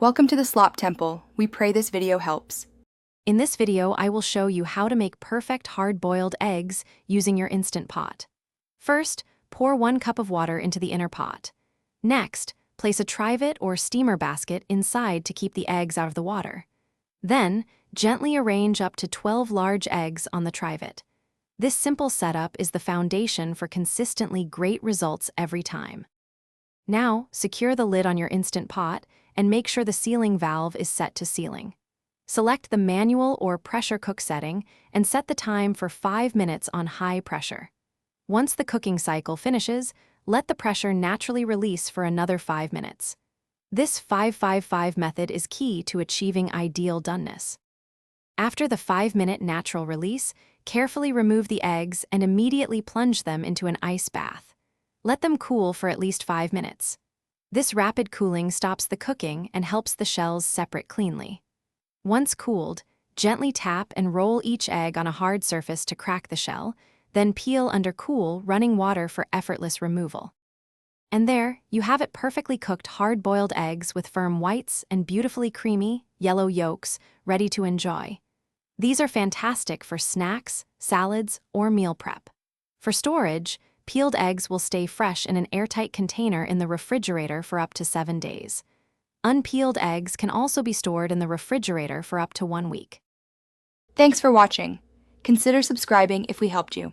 Welcome to the Slop Temple. We pray this video helps. In this video, I will show you how to make perfect hard-boiled eggs using your Instant Pot. First, pour 1 cup of water into the inner pot. Next, place a trivet or steamer basket inside to keep the eggs out of the water. Then, gently arrange up to 12 large eggs on the trivet. This simple setup is the foundation for consistently great results every time. Now, secure the lid on your Instant Pot and make sure the sealing valve is set to sealing. Select the manual or pressure cook setting and set the time for 5 minutes on high pressure. Once the cooking cycle finishes, let the pressure naturally release for another 5 minutes. This 5-5-5 method is key to achieving ideal doneness. After the 5-minute natural release, carefully remove the eggs and immediately plunge them into an ice bath. Let them cool for at least 5 minutes. This rapid cooling stops the cooking and helps the shells separate cleanly. Once cooled, gently tap and roll each egg on a hard surface to crack the shell, then peel under cool, running water for effortless removal. And there, you have it, perfectly cooked hard-boiled eggs with firm whites and beautifully creamy, yellow yolks, ready to enjoy. These are fantastic for snacks, salads, or meal prep. For storage, peeled eggs will stay fresh in an airtight container in the refrigerator for up to 7 days. Unpeeled eggs can also be stored in the refrigerator for up to 1 week. Thanks for watching. Consider subscribing if we helped you.